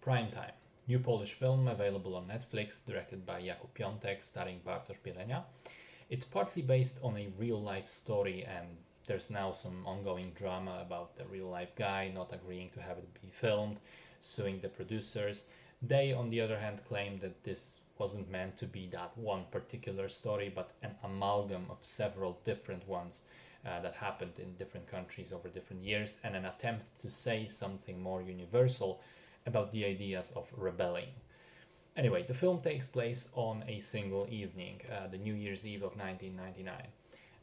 Primetime, new Polish film available on Netflix, directed by Jakub Piątek, starring Bartosz Bielenia. It's partly based on a real life story, and there's now some ongoing drama about the real life guy not agreeing to have it be filmed, suing the producers. They, on the other hand, claim that this wasn't meant to be that one particular story, but an amalgam of several different ones that happened in different countries over different years, and an attempt to say something more universal about the ideas of rebelling. Anyway, the film takes place on a single evening, the New Year's Eve of 1999.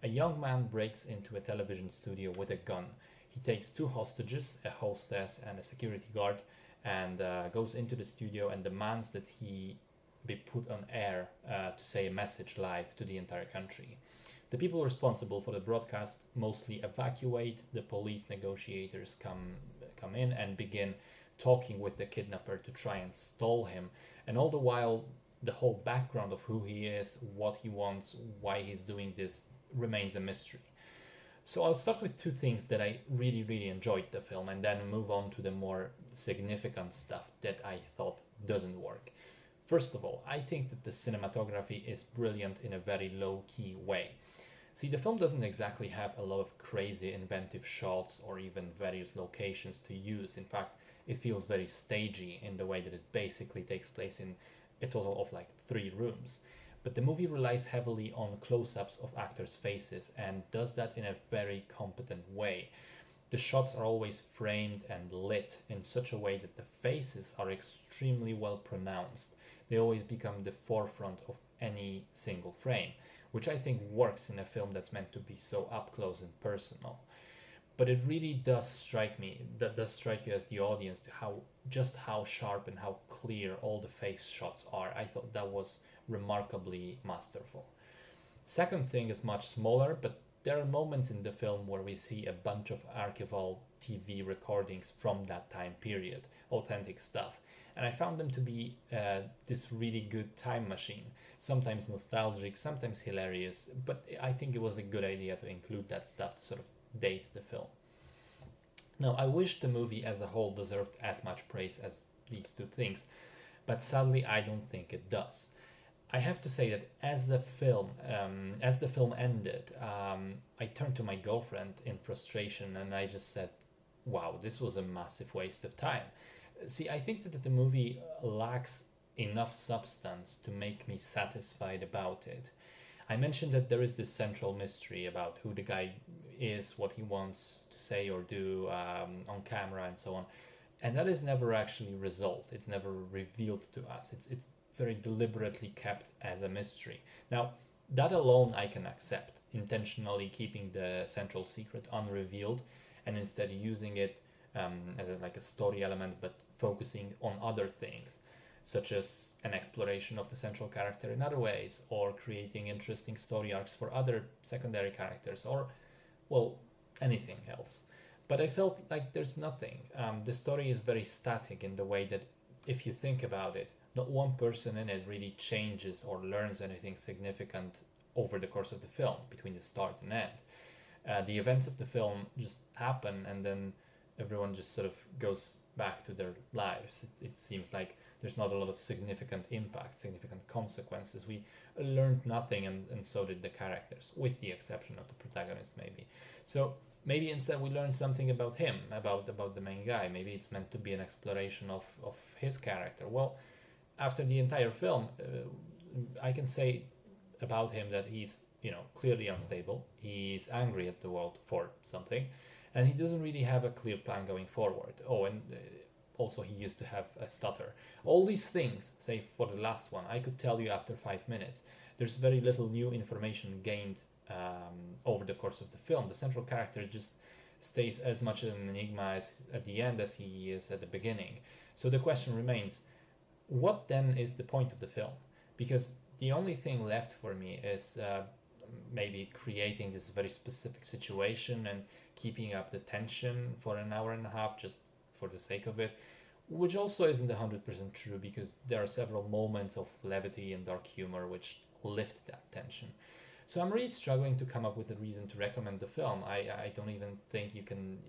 A young man breaks into a television studio with a gun. He takes two hostages, a hostess and a security guard, and goes into the studio and demands that he be put on air to say a message live to the entire country. The people responsible for the broadcast mostly evacuate. The police negotiators come in and begin talking with the kidnapper to try and stall him. And all the while, the whole background of who he is, what he wants, why he's doing this remains a mystery. So I'll start with two things that I really enjoyed the film, and then move on to the more significant stuff that I thought doesn't work. First of all, I think that the cinematography is brilliant in a very low-key way. See, the film doesn't exactly have a lot of crazy inventive shots or even various locations to use. In fact, it feels very stagey in the way that it basically takes place in a total of like 3 rooms. But the movie relies heavily on close-ups of actors' faces and does that in a very competent way. The shots are always framed and lit in such a way that the faces are extremely well pronounced. They always become the forefront of any single frame, which I think works in a film that's meant to be so up close and personal. But it really does strike me, that does strike you as the audience, to how sharp and how clear all the face shots are. I thought that was remarkably masterful. Second thing is much smaller, but there are moments in the film where we see a bunch of archival TV recordings from that time period, authentic stuff. And I found them to be this really good time machine, sometimes nostalgic, sometimes hilarious, but I think it was a good idea to include that stuff to sort of date the film. Now, I wish the movie as a whole deserved as much praise as these two things, but sadly I don't think it does. I have to say that as the film ended, I turned to my girlfriend in frustration and I just said, wow, this was a massive waste of time. See, I think that the movie lacks enough substance to make me satisfied about it. I mentioned that there is this central mystery about who the guy is, what he wants to say or do on camera, and so on. And that is never actually resolved. It's never revealed to us. It's very deliberately kept as a mystery. Now, that alone I can accept, intentionally keeping the central secret unrevealed and instead using it as like a story element, but focusing on other things, such as an exploration of the central character in other ways, or creating interesting story arcs for other secondary characters, or, well, anything else. But I felt like there's nothing. The story is very static in the way that, if you think about it, not one person in it really changes or learns anything significant over the course of the film, between the start and end. The events of the film just happen, and then everyone just sort of goes back to their lives. It seems like there's not a lot of significant impact, significant consequences. We learned nothing, and so did the characters, with the exception of the protagonist, maybe. So maybe instead we learned something about him, about the main guy. Maybe it's meant to be an exploration of his character. Well, after the entire film, I can say about him that he's, clearly unstable. He's angry at the world for something, and he doesn't really have a clear plan going forward. Oh, and also he used to have a stutter. All these things, save for the last one, I could tell you after 5 minutes. There's very little new information gained over the course of the film. The central character just stays as much an enigma at the end as he is at the beginning. So the question remains, what then is the point of the film? Because the only thing left for me is maybe creating this very specific situation and keeping up the tension for an hour and a half just for the sake of it, which also isn't 100% true, because there are several moments of levity and dark humor which lift that tension. So I'm really struggling to come up with a reason to recommend the film. I don't even think you can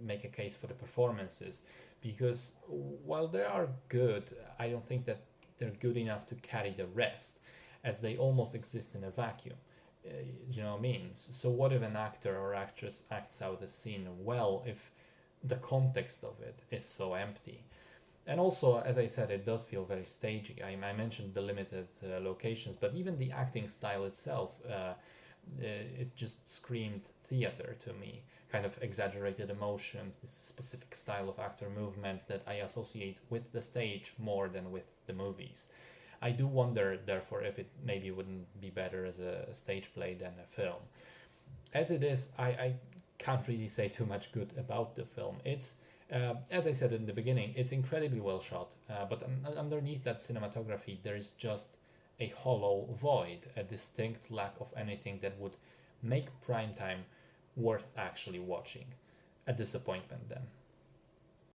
make a case for the performances, because while they are good, I don't think that they're good enough to carry the rest, as they almost exist in a vacuum. You know what I mean? So what if an actor or actress acts out a scene well if the context of it is so empty? And also, as I said, it does feel very stagey. I mentioned the limited locations, but even the acting style itself, it just screamed theater to me. Kind of exaggerated emotions, this specific style of actor movement that I associate with the stage more than with the movies. I do wonder, therefore, if it maybe wouldn't be better as a stage play than a film. As it is, I can't really say too much good about the film. It's as I said in the beginning, it's incredibly well shot, but underneath that cinematography, there is just a hollow void, a distinct lack of anything that would make primetime worth actually watching. A disappointment then.